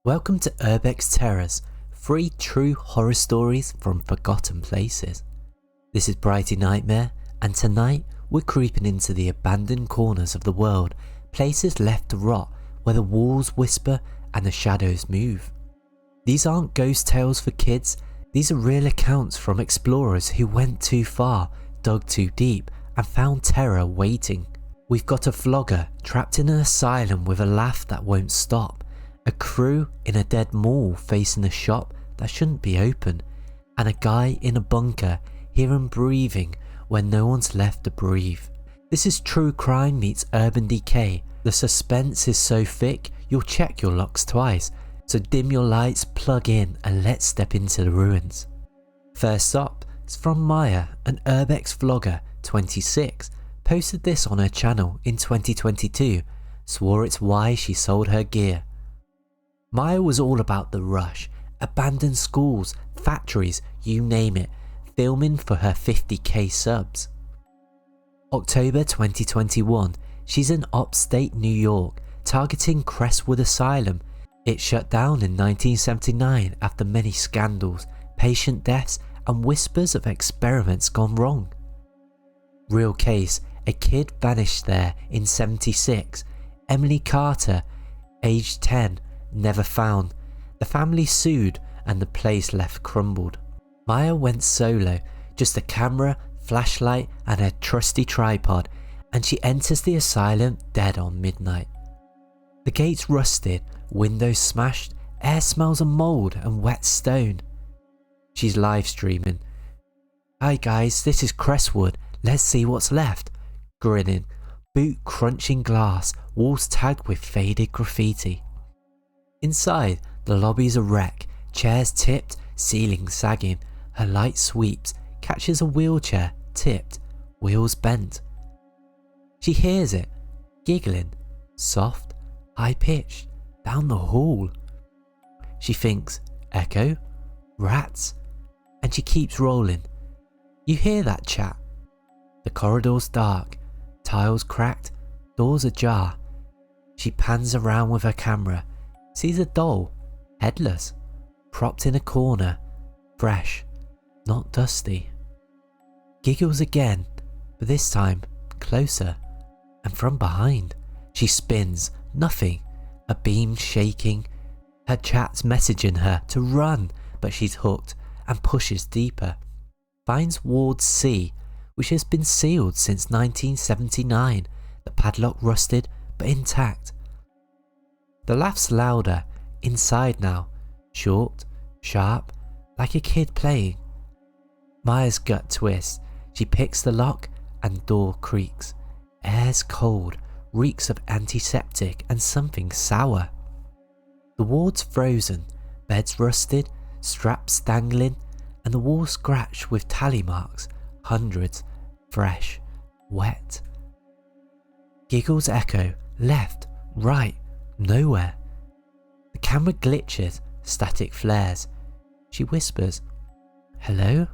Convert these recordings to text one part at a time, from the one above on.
Welcome to Urbex Terrors, 3 true horror stories from forgotten places. This is Brighty Nightmare, and tonight we're creeping into the abandoned corners of the world, places left to rot where the walls whisper and the shadows move. These aren't ghost tales for kids, these are real accounts from explorers who went too far, dug too deep, and found terror waiting. We've got a vlogger trapped in an asylum with a laugh that won't stop, a crew in a dead mall facing a shop that shouldn't be open, and a guy in a bunker hearing breathing when no one's left to breathe. This is true crime meets urban decay. The suspense is so thick you'll check your locks twice, so dim your lights, plug in, and let's step into the ruins. First up is from Maya, an Urbex vlogger, 26, posted this on her channel in 2022, swore it's why she sold her gear. Maya was all about the rush, abandoned schools, factories, you name it, filming for her 50k subs. October 2021, she's in upstate New York, targeting Crestwood Asylum. It shut down in 1979 after many scandals, patient deaths, and whispers of experiments gone wrong. Real case, a kid vanished there in 76, Emily Carter, aged 10, never found. The family sued and the place left crumbled. Maya went solo, just a camera, flashlight and her trusty tripod, and she enters the asylum dead on midnight. The gates rusted, windows smashed, air smells of mould and wet stone. She's live streaming. "Hi guys, this is Crestwood, let's see what's left." Grinning, boot crunching glass, walls tagged with faded graffiti. Inside, the lobby's a wreck, chairs tipped, ceiling sagging. Her light sweeps, catches a wheelchair, tipped, wheels bent. She hears it, giggling, soft, high-pitched, down the hall. She thinks, echo, rats, and she keeps rolling. You hear that chat. The corridor's dark, tiles cracked, doors ajar. She pans around with her camera, sees a doll, headless, propped in a corner, fresh, not dusty. Giggles again, but this time closer, and from behind. She spins, nothing, a beam shaking. Her chat's messaging her to run, but she's hooked and pushes deeper. Finds Ward C, which has been sealed since 1979, the padlock rusted but intact. The laugh's louder, inside now, short, sharp, like a kid playing. Maya's gut twists, she picks the lock and door creaks. Air's cold, reeks of antiseptic and something sour. The ward's frozen, bed's rusted, straps dangling, and the wall scratched with tally marks, hundreds, fresh, wet. Giggles echo, left, right, nowhere. The camera glitches, static flares. She whispers, "Hello?"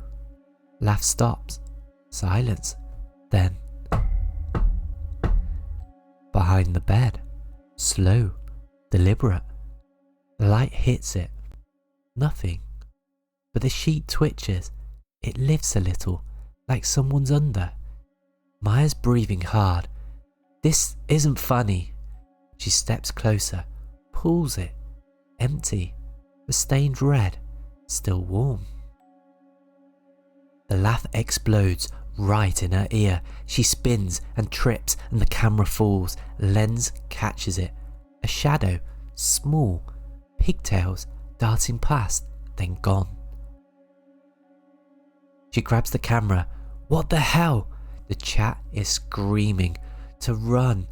Laugh stops, silence, then behind the bed, slow, deliberate. The light hits it, nothing, but the sheet twitches, it lifts a little, like someone's under. Maya's breathing hard. This isn't funny. She steps closer, pulls it, empty, but stained red, still warm. The laugh explodes right in her ear. She spins and trips and the camera falls. Lens catches it. A shadow, small, pigtails darting past, then gone. She grabs the camera. What the hell? The chat is screaming to run.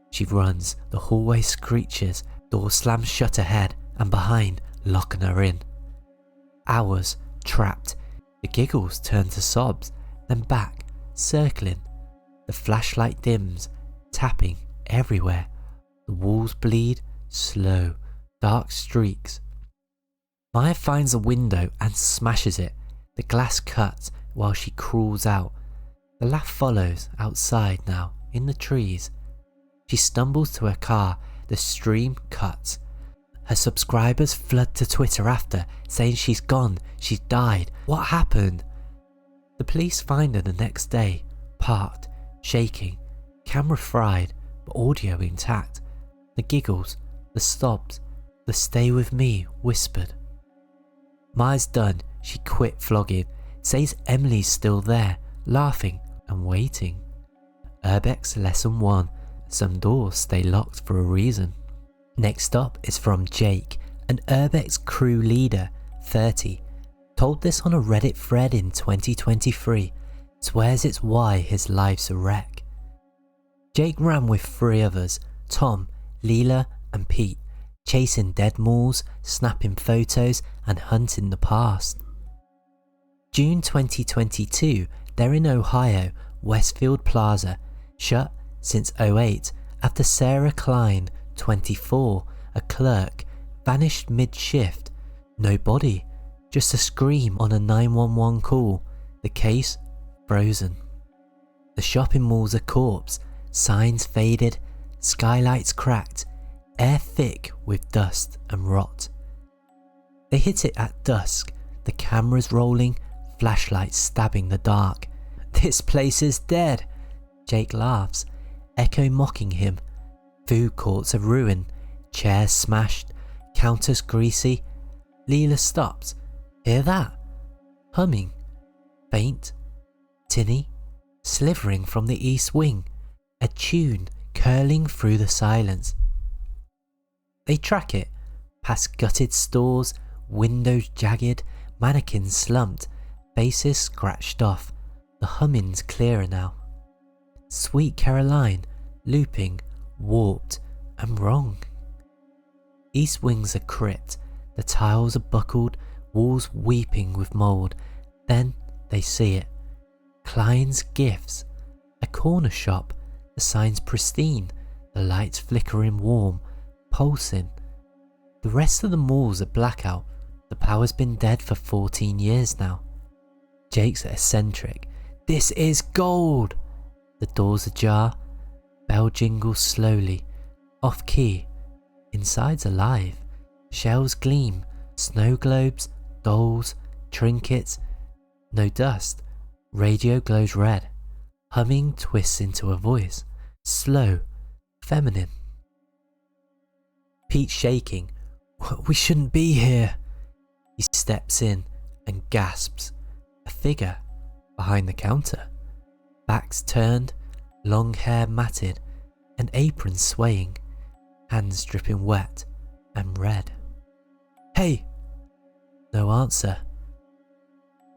She runs, the hallway screeches, door slams shut ahead and behind, locking her in. Hours, trapped. The giggles turn to sobs, then back, circling. The flashlight dims, tapping everywhere. The walls bleed, slow, dark streaks. Maya finds a window and smashes it. The glass cuts while she crawls out. The laugh follows outside now, in the trees. She stumbles to her car, the stream cuts. Her subscribers flood to Twitter after, saying she's gone, she's died, what happened? The police find her the next day, parked, shaking, camera fried, but audio intact. The giggles, the sobs, the stay with me whispered. Maya's done, she quit vlogging, says Emily's still there, laughing and waiting. Urbex lesson 1, some doors stay locked for a reason. Next up is from Jake, an Urbex crew leader, 30, told this on a Reddit thread in 2023, swears it's why his life's a wreck. Jake ran with 3 others, Tom, Leela and Pete, chasing dead malls, snapping photos and hunting the past. June 2022, they're in Ohio, Westfield Plaza, shut since 2008 after Sarah Klein, 24, a clerk, vanished mid-shift. No body, just a scream on a 911 call. The case frozen. The shopping mall's a corpse, signs faded, skylights cracked, air thick with dust and rot. They hit it at dusk, the cameras rolling, flashlights stabbing the dark. This place is dead, Jake laughs, echo mocking him. Food courts are ruined, chairs smashed, counters greasy. Leela stops. Hear that? Humming. Faint, tinny, slithering from the east wing. A tune curling through the silence. They track it, past gutted stores, windows jagged, mannequins slumped, faces scratched off. The humming's clearer now. Sweet Caroline, looping, warped and wrong. East wing's a crypt, the tiles are buckled, walls weeping with mould. Then they see it. Klein's Gifts, a corner shop, the signs pristine, the lights flickering warm, pulsing. The rest of the mall's a blackout, the power's been dead for 14 years now. Jake's eccentric. This is gold! The door's ajar, bell jingles slowly, off key. Inside's alive, shells gleam, snow globes, dolls, trinkets. No dust, radio glows red. Humming twists into a voice, slow, feminine. Pete's shaking. We shouldn't be here. He steps in and gasps. A figure behind the counter. Backs turned, long hair matted, an apron swaying, hands dripping wet and red. Hey! No answer.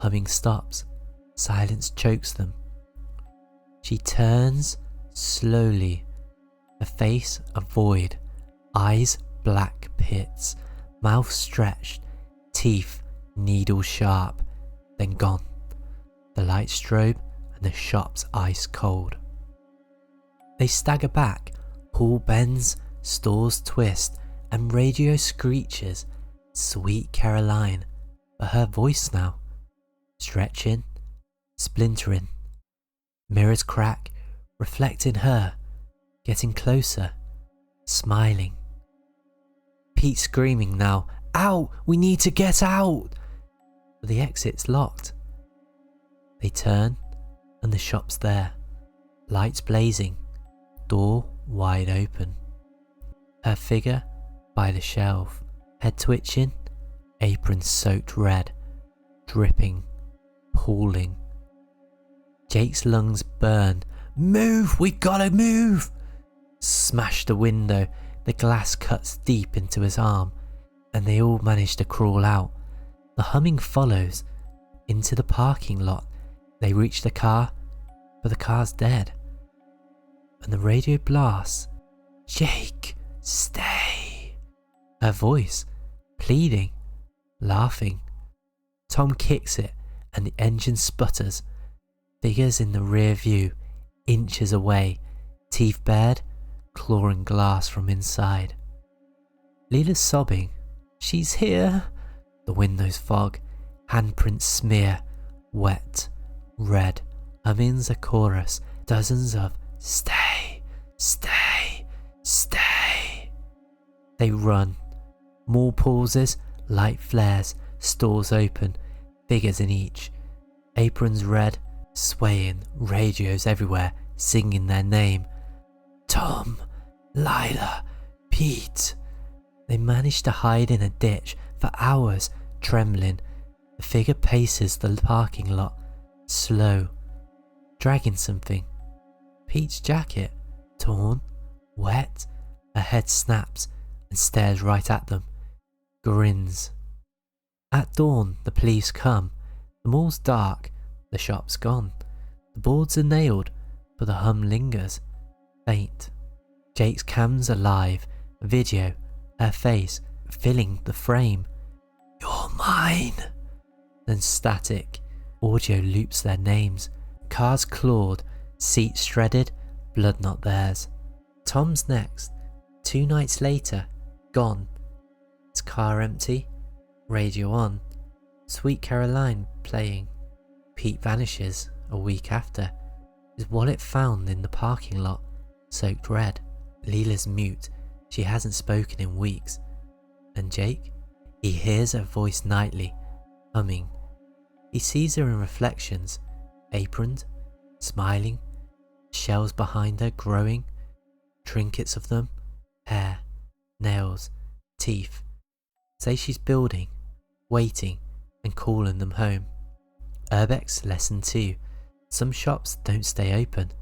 Humming stops. Silence chokes them. She turns slowly, a face a void, eyes black pits, mouth stretched, teeth needle sharp, then gone. The light strobe and the shop's ice cold. They stagger back, hall bends, stores twist, and radio screeches. Sweet Caroline, but her voice now, stretching, splintering. Mirrors crack, reflecting her, getting closer, smiling. Pete screaming now, out! We need to get out! But the exit's locked. They turn, and the shop's there, lights blazing, door wide open. Her figure by the shelf, head twitching, apron soaked red, dripping, pooling. Jake's lungs burn. Move! We gotta move! Smash the window, the glass cuts deep into his arm, and they all manage to crawl out. The humming follows, into the parking lot. They reach the car, but the car's dead. And the radio blasts, Jake, stay! Her voice, pleading, laughing. Tom kicks it, and the engine sputters. Figures in the rear view, inches away, teeth bared, clawing glass from inside. Leela's sobbing. She's here. The windows fog, handprints smear, wet, red, humming's a chorus, dozens of stay, stay, stay. They run, More pauses, light flares, stores open, figures in each. Aprons red, swaying, radios everywhere, singing their name. Tom, Lila, Pete. They manage to hide in a ditch for hours, trembling. The figure paces the parking lot, slow, dragging something. Pete's jacket, torn, wet. Her head snaps and stares right at them, grins. At dawn, the police come. The mall's dark, the shop's gone. The boards are nailed, but the hum lingers, faint. Jake's cam's alive, video, her face, filling the frame. You're mine. Then static, audio loops their names. Cars clawed, seats shredded, blood not theirs. Tom's next. 2 nights later, gone. His car empty, radio on. Sweet Caroline playing. Pete vanishes a week after. His wallet found in the parking lot, soaked red. Leela's mute, she hasn't spoken in weeks. And Jake? He hears her voice nightly, humming. He sees her in reflections, aproned, smiling, shells behind her growing, trinkets of them, hair, nails, teeth. Say she's building, waiting, and calling them home. Urbex lesson 2. Some shops don't stay open,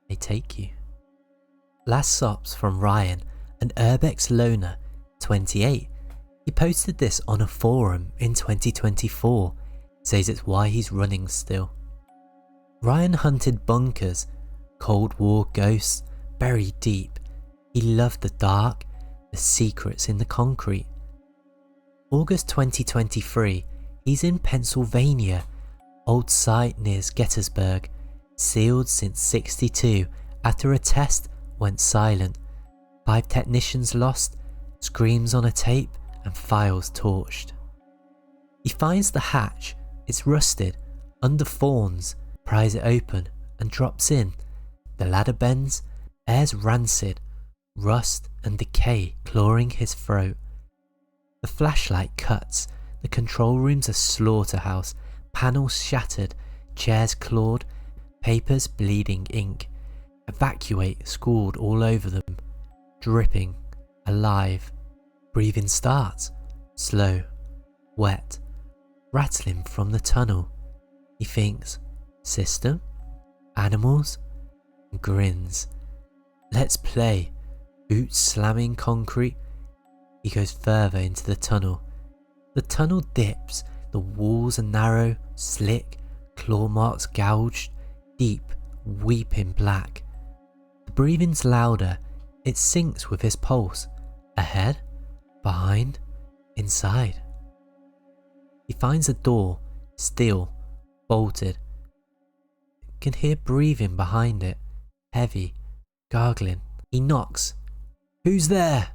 they take you. Last stops from Ryan, an Urbex loner, 28. He posted this on a forum in 2024, says it's why he's running still. Ryan hunted bunkers, Cold War ghosts, buried deep. He loved the dark, the secrets in the concrete. August 2023, he's in Pennsylvania, old site near Gettysburg, sealed since '62 after a test went silent. 5 technicians lost, screams on a tape and files torched. He finds the hatch, it's rusted, under fawns, pries it open and drops in. The ladder bends, air's rancid, rust and decay clawing his throat. The flashlight cuts, the control room's a slaughterhouse, panels shattered, chairs clawed, papers bleeding ink. Evacuate scrawled all over them, dripping, alive. Breathing starts, slow, wet, rattling from the tunnel. He thinks, system, animals, and grins. Let's play. Boots slamming concrete. He goes further into the tunnel. The tunnel dips, the walls are narrow, slick, claw marks gouged, deep, weeping black. The breathing's louder, it syncs with his pulse. Ahead, behind, inside. He finds a door, steel, bolted. Can hear breathing behind it, heavy, gargling. He knocks. Who's there?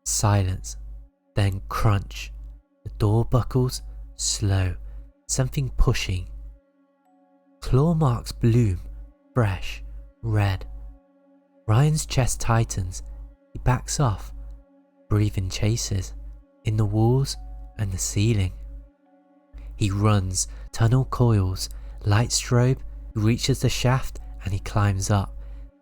Silence, then crunch. The door buckles, slow, something pushing. Claw marks bloom, fresh, red. Ryan's chest tightens. He backs off. Breathing chases, in the walls and the ceiling. He runs, tunnel coils, light strobe, he reaches the shaft and he climbs up,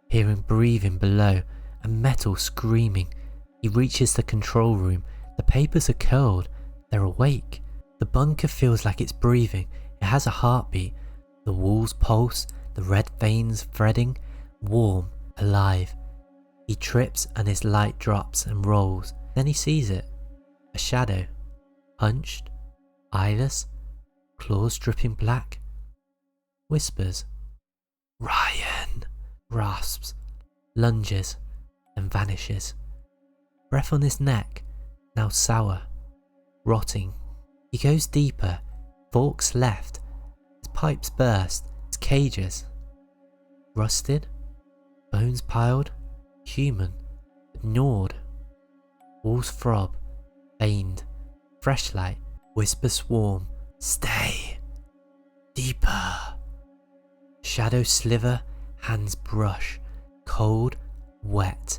hearing breathing below and metal screaming. He reaches the control room, the papers are curled, they're awake. The bunker feels like it's breathing, it has a heartbeat. The walls pulse, the red veins threading, warm, alive. He trips and his light drops and rolls. Then he sees it. A shadow. Hunched, eyeless, claws dripping black. Whispers. Ryan! Rasps. Lunges. And vanishes. Breath on his neck. Now sour. Rotting. He goes deeper. Forks left. His pipes burst. His cages. Rusted. Bones piled. Human. Ignored. Walls throb. Veined. Fresh light. Whisper swarm. Stay. Deeper. Shadow sliver. Hands brush. Cold. Wet.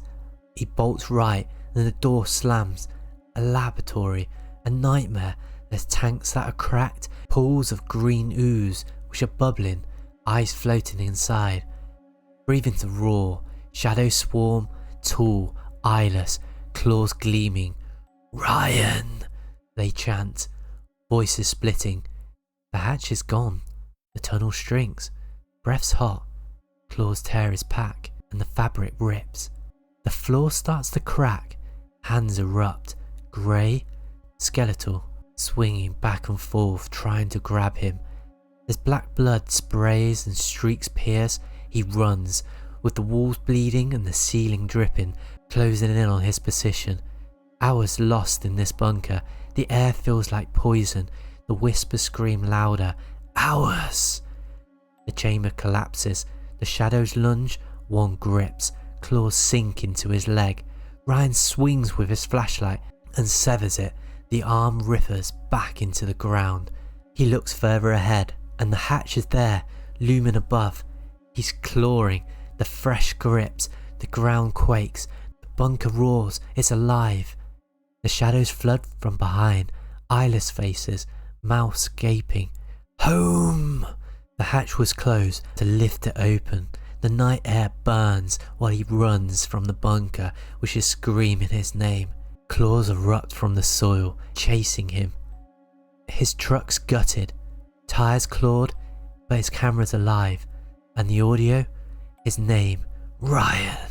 He bolts right. Then the door slams. a laboratory, a nightmare. There's tanks that are cracked, pools of green ooze which are bubbling, eyes floating inside. Breathe into roar, shadows swarm, tall, eyeless, claws gleaming. "Ryan!" they chant, voices splitting. The hatch is gone, the tunnel shrinks, breath's hot, claws tear his pack, and the fabric rips. The floor starts to crack, hands erupt, grey, skeletal, swinging back and forth trying to grab him. As black blood sprays and streaks pierce, he runs, with the walls bleeding and the ceiling dripping, closing in on his position. Hours lost in this bunker, the air feels like poison, the whispers scream louder. Hours! The chamber collapses, the shadows lunge, one grips, claws sink into his leg. Ryan swings with his flashlight and severs it, the arm rippers back into the ground. He looks further ahead, and the hatch is there, looming above. He's clawing, the fresh grips, the ground quakes, the bunker roars, it's alive. The shadows flood from behind, eyeless faces, mouths gaping. Home! The hatch was closed to lift it open. The night air burns while he runs from the bunker, which is screaming his name. Claws erupt from the soil, chasing him. His truck's gutted, tires clawed, but his camera's alive. And the audio? His name, Ryan.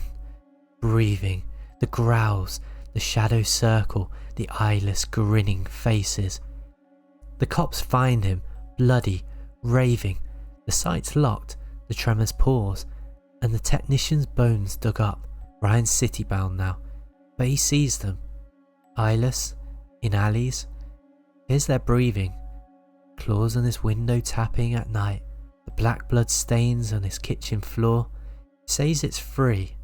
Breathing, the growls, the shadows circle, the eyeless grinning faces. The cops find him, bloody, raving. The site's locked, the tremors pause, and the technician's bones dug up. Ryan's city-bound now, but he sees them. Eyeless, in alleys. Hears their breathing. Claws on his window tapping at night. The black blood stains on his kitchen floor. Says it's free,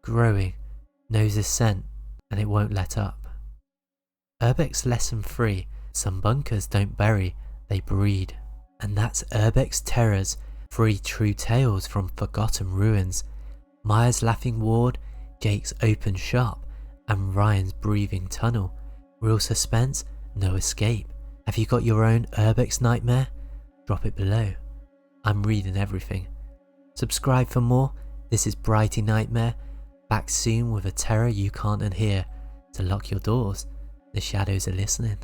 growing, knows his scent, and it won't let up. Urbex lesson 3. Some bunkers don't bury, they breed. And that's Urbex Terrors, 3 true tales from forgotten ruins. Myers' laughing ward, Jake's open shop, and Ryan's breathing tunnel. Real suspense, no escape. Have you got your own Urbex nightmare? Drop it below. I'm reading everything. Subscribe for more. This is Brighty Nightmare, back soon with a terror you can't unhear. To lock your doors, the shadows are listening.